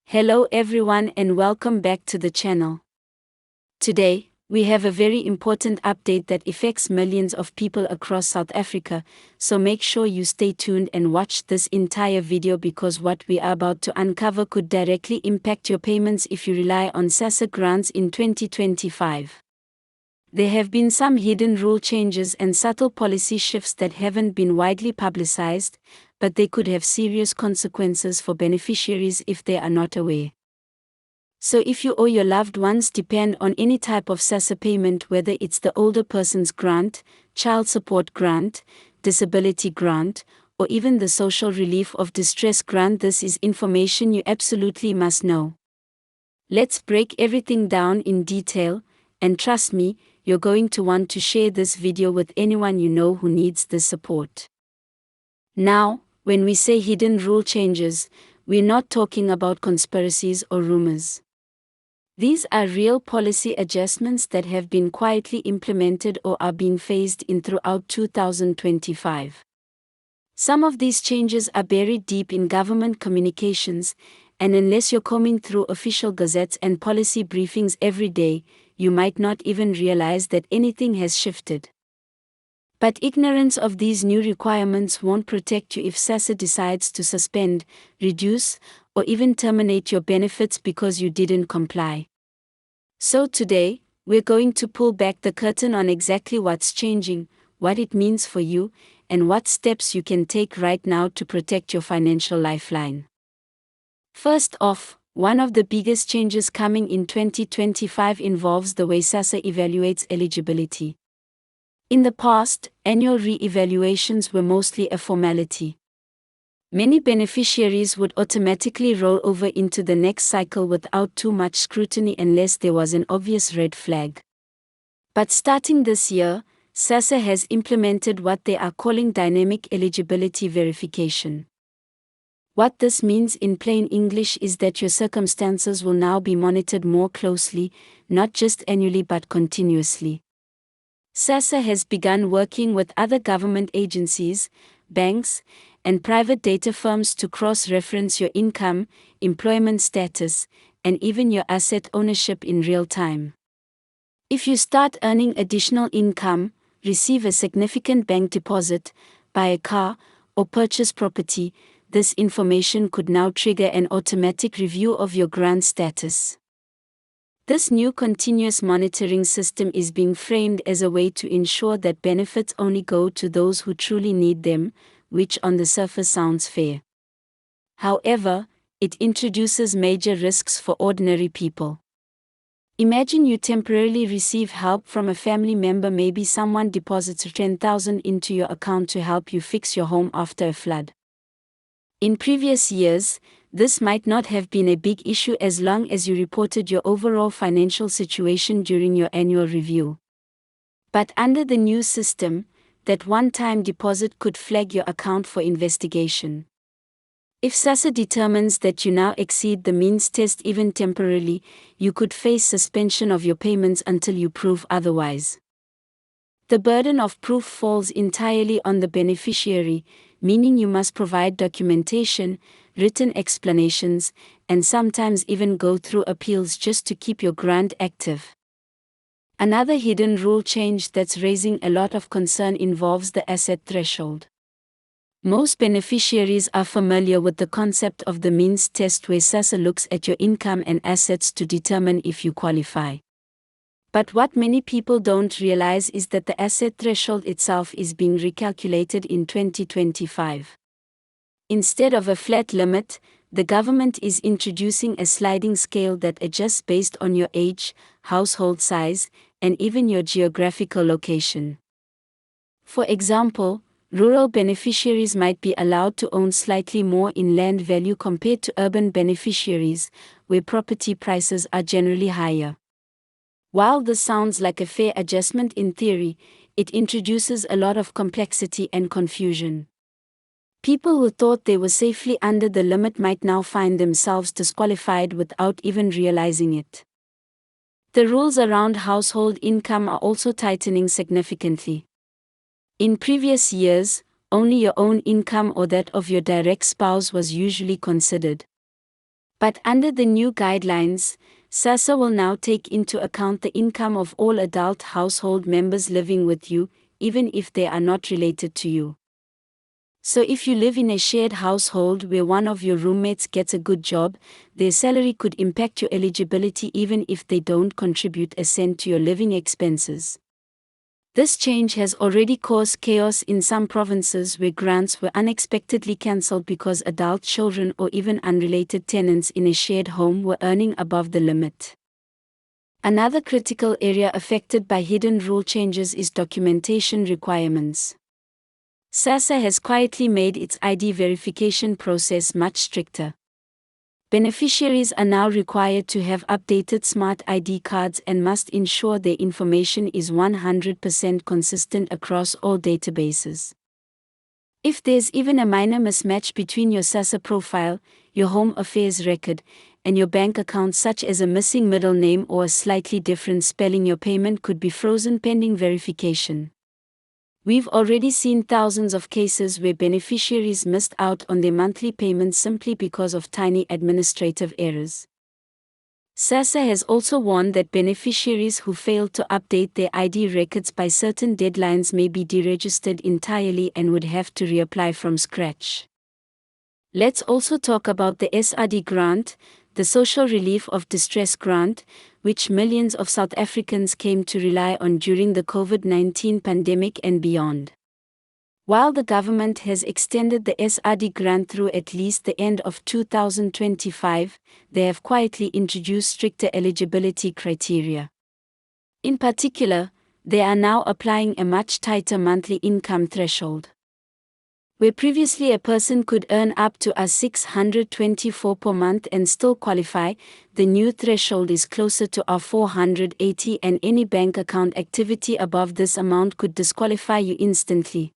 Hello everyone and welcome back to the channel. Today, we have a very important update that affects millions of people across South Africa, so make sure you stay tuned and watch this entire video because what we are about to uncover could directly impact your payments if you rely on SASSA grants in 2025. There have been some hidden rule changes and subtle policy shifts that haven't been widely publicized, but they could have serious consequences for beneficiaries if they are not aware. So if you or your loved ones depend on any type of SASSA payment, whether it's the older person's grant, child support grant, disability grant, or even the social relief of distress grant, this is information you absolutely must know. Let's break everything down in detail, and trust me, you're going to want to share this video with anyone you know who needs the support. Now, when we say hidden rule changes, we're not talking about conspiracies or rumors. These are real policy adjustments that have been quietly implemented or are being phased in throughout 2025. Some of these changes are buried deep in government communications, and unless you're combing through official gazettes and policy briefings every day, you might not even realize that anything has shifted. But ignorance of these new requirements won't protect you if SASSA decides to suspend, reduce, or even terminate your benefits because you didn't comply. So today, we're going to pull back the curtain on exactly what's changing, what it means for you, and what steps you can take right now to protect your financial lifeline. First off, one of the biggest changes coming in 2025 involves the way SASSA evaluates eligibility. In the past, annual re-evaluations were mostly a formality. Many beneficiaries would automatically roll over into the next cycle without too much scrutiny unless there was an obvious red flag. But starting this year, SASSA has implemented what they are calling dynamic eligibility verification. What this means in plain English is that your circumstances will now be monitored more closely, not just annually but continuously. SASSA has begun working with other government agencies, banks, and private data firms to cross-reference your income, employment status, and even your asset ownership in real time. If you start earning additional income, receive a significant bank deposit, buy a car, or purchase property, this information could now trigger an automatic review of your grant status. This new continuous monitoring system is being framed as a way to ensure that benefits only go to those who truly need them, which on the surface sounds fair. However, it introduces major risks for ordinary people. Imagine you temporarily receive help from a family member, maybe someone deposits 10,000 into your account to help you fix your home after a flood. In previous years, this might not have been a big issue as long as you reported your overall financial situation during your annual review. But under the new system, that one-time deposit could flag your account for investigation. If SASSA determines that you now exceed the means test even temporarily, you could face suspension of your payments until you prove otherwise. The burden of proof falls entirely on the beneficiary, meaning you must provide documentation, written explanations, and sometimes even go through appeals just to keep your grant active. Another hidden rule change that's raising a lot of concern involves the asset threshold. Most beneficiaries are familiar with the concept of the means test, where SASSA looks at your income and assets to determine if you qualify. But what many people don't realize is that the asset threshold itself is being recalculated in 2025. Instead of a flat limit, the government is introducing a sliding scale that adjusts based on your age, household size, and even your geographical location. For example, rural beneficiaries might be allowed to own slightly more in land value compared to urban beneficiaries, where property prices are generally higher. While this sounds like a fair adjustment in theory, it introduces a lot of complexity and confusion. People who thought they were safely under the limit might now find themselves disqualified without even realizing it. The rules around household income are also tightening significantly. In previous years, only your own income or that of your direct spouse was usually considered. But under the new guidelines, SASSA will now take into account the income of all adult household members living with you, even if they are not related to you. So if you live in a shared household where one of your roommates gets a good job, their salary could impact your eligibility even if they don't contribute a cent to your living expenses. This change has already caused chaos in some provinces where grants were unexpectedly cancelled because adult children or even unrelated tenants in a shared home were earning above the limit. Another critical area affected by hidden rule changes is documentation requirements. SASSA has quietly made its ID verification process much stricter. Beneficiaries are now required to have updated smart ID cards and must ensure their information is 100% consistent across all databases. If there's even a minor mismatch between your SASSA profile, your home affairs record, and your bank account, such as a missing middle name or a slightly different spelling, your payment could be frozen pending verification. We've already seen thousands of cases where beneficiaries missed out on their monthly payments simply because of tiny administrative errors. SASSA has also warned that beneficiaries who fail to update their ID records by certain deadlines may be deregistered entirely and would have to reapply from scratch. Let's also talk about the SRD grant, the Social Relief of Distress grant, which millions of South Africans came to rely on during the COVID-19 pandemic and beyond. While the government has extended the SRD grant through at least the end of 2025, they have quietly introduced stricter eligibility criteria. In particular, they are now applying a much tighter monthly income threshold. Where previously a person could earn up to $624 per month and still qualify, the new threshold is closer to $480, and any bank account activity above this amount could disqualify you instantly.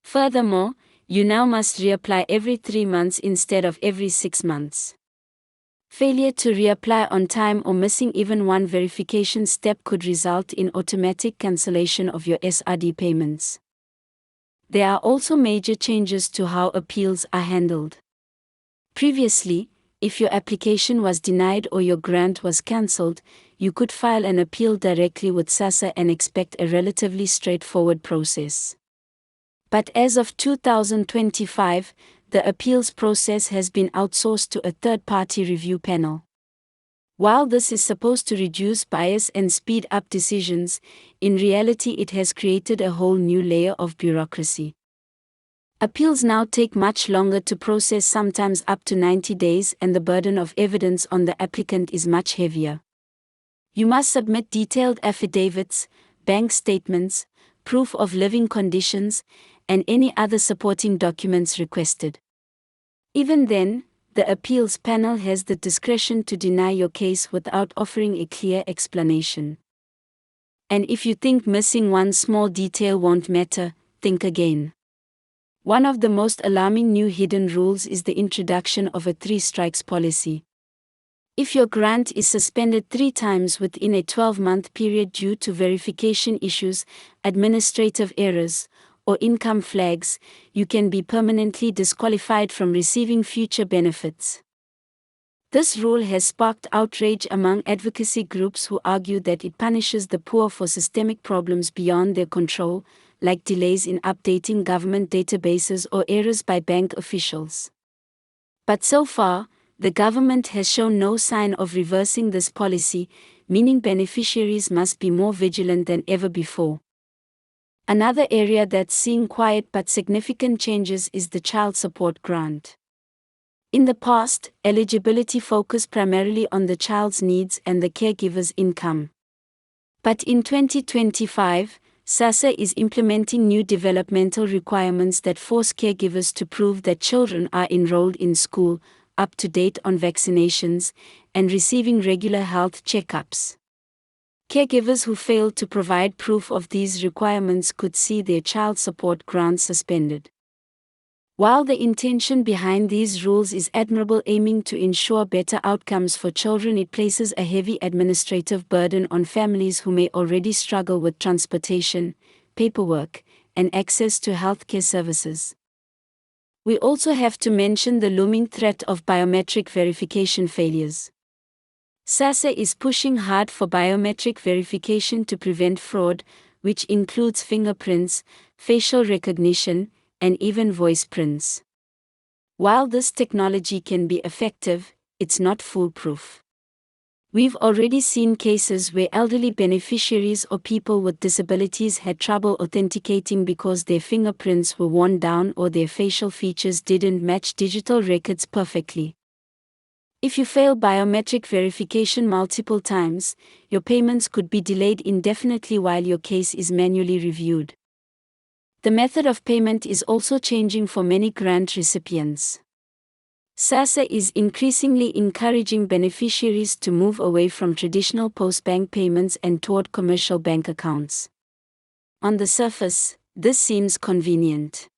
Furthermore, you now must reapply every 3 months instead of every 6 months. Failure to reapply on time or missing even one verification step could result in automatic cancellation of your SRD payments. There are also major changes to how appeals are handled. Previously, if your application was denied or your grant was cancelled, you could file an appeal directly with SASSA and expect a relatively straightforward process. But as of 2025, the appeals process has been outsourced to a third-party review panel. While this is supposed to reduce bias and speed up decisions, in reality it has created a whole new layer of bureaucracy. Appeals now take much longer to process, sometimes up to 90 days, and the burden of evidence on the applicant is much heavier. You must submit detailed affidavits, bank statements, proof of living conditions, and any other supporting documents requested. Even then, the appeals panel has the discretion to deny your case without offering a clear explanation. And if you think missing one small detail won't matter, think again. One of the most alarming new hidden rules is the introduction of a 3 strikes policy. If your grant is suspended 3 times within a 12-month period due to verification issues, administrative errors, or income flags, you can be permanently disqualified from receiving future benefits. This rule has sparked outrage among advocacy groups who argue that it punishes the poor for systemic problems beyond their control, like delays in updating government databases or errors by bank officials. But so far, the government has shown no sign of reversing this policy, meaning beneficiaries must be more vigilant than ever before. Another area that's seeing quiet but significant changes is the child support grant. In the past, eligibility focused primarily on the child's needs and the caregiver's income. But in 2025, SASSA is implementing new developmental requirements that force caregivers to prove that children are enrolled in school, up to date on vaccinations, and receiving regular health checkups. Caregivers who fail to provide proof of these requirements could see their child support grant suspended. While the intention behind these rules is admirable, aiming to ensure better outcomes for children, it places a heavy administrative burden on families who may already struggle with transportation, paperwork, and access to healthcare services. We also have to mention the looming threat of biometric verification failures. SASSA is pushing hard for biometric verification to prevent fraud, which includes fingerprints, facial recognition, and even voice prints. While this technology can be effective, it's not foolproof. We've already seen cases where elderly beneficiaries or people with disabilities had trouble authenticating because their fingerprints were worn down or their facial features didn't match digital records perfectly. If you fail biometric verification multiple times, your payments could be delayed indefinitely while your case is manually reviewed. The method of payment is also changing for many grant recipients. SASSA is increasingly encouraging beneficiaries to move away from traditional post-bank payments and toward commercial bank accounts. On the surface, this seems convenient.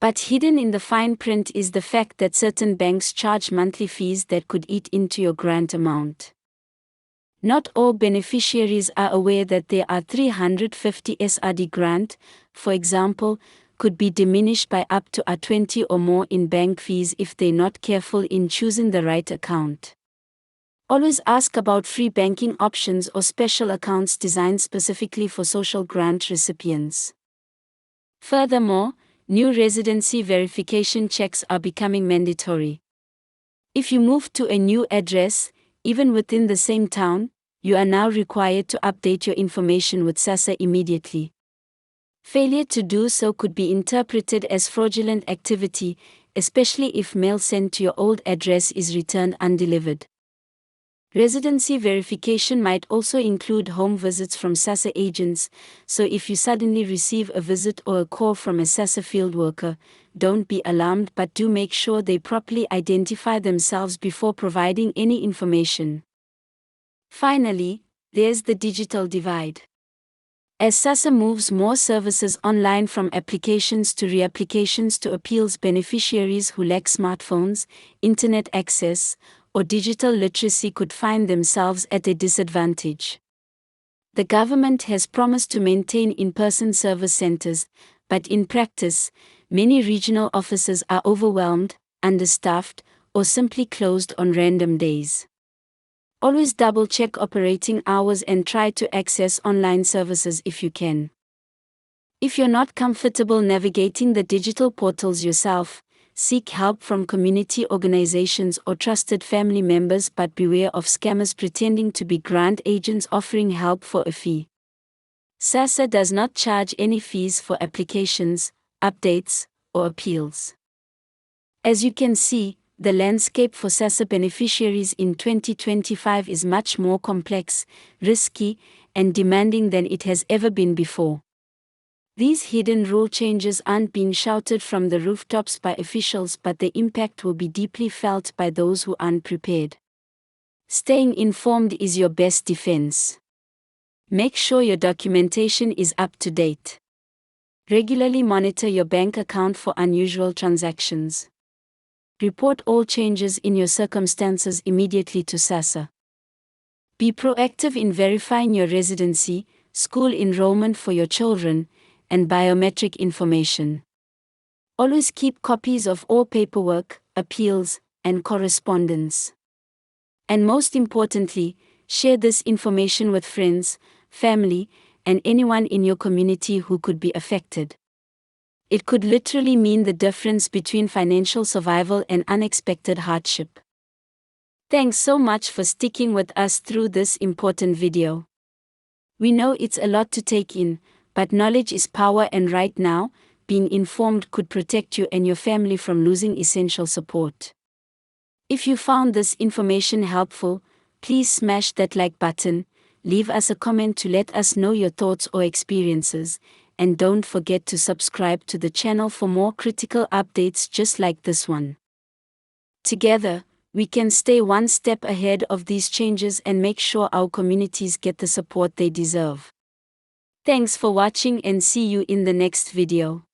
But hidden in the fine print is the fact that certain banks charge monthly fees that could eat into your grant amount. Not all beneficiaries are aware that there are 350 SRD grant, for example, could be diminished by up to A20 or more in bank fees if they're not careful in choosing the right account. Always ask about free banking options or special accounts designed specifically for social grant recipients. Furthermore, new residency verification checks are becoming mandatory. If you move to a new address, even within the same town, you are now required to update your information with SASSA immediately. Failure to do so could be interpreted as fraudulent activity, especially if mail sent to your old address is returned undelivered. Residency verification might also include home visits from SASSA agents, so if you suddenly receive a visit or a call from a SASSA field worker, don't be alarmed but do make sure they properly identify themselves before providing any information. Finally, there's the digital divide. As SASSA moves more services online from applications to reapplications to appeals, beneficiaries who lack smartphones, internet access, or digital literacy could find themselves at a disadvantage. The government has promised to maintain in-person service centers, but in practice, many regional offices are overwhelmed, understaffed, or simply closed on random days. Always double-check operating hours and try to access online services if you can. If you're not comfortable navigating the digital portals yourself, seek help from community organizations or trusted family members, but beware of scammers pretending to be grant agents offering help for a fee. SASSA does not charge any fees for applications, updates, or appeals. As you can see, the landscape for SASSA beneficiaries in 2025 is much more complex, risky, and demanding than it has ever been before. These hidden rule changes aren't being shouted from the rooftops by officials, but the impact will be deeply felt by those who aren't prepared. Staying informed is your best defense. Make sure your documentation is up to date. Regularly monitor your bank account for unusual transactions. Report all changes in your circumstances immediately to SASSA. Be proactive in verifying your residency, school enrollment for your children, and biometric information. Always keep copies of all paperwork, appeals, and correspondence. And most importantly, share this information with friends, family, and anyone in your community who could be affected. It could literally mean the difference between financial survival and unexpected hardship. Thanks so much for sticking with us through this important video. We know it's a lot to take in, but knowledge is power, and right now, being informed could protect you and your family from losing essential support. If you found this information helpful, please smash that like button, leave us a comment to let us know your thoughts or experiences, and don't forget to subscribe to the channel for more critical updates just like this one. Together, we can stay one step ahead of these changes and make sure our communities get the support they deserve. Thanks for watching and see you in the next video.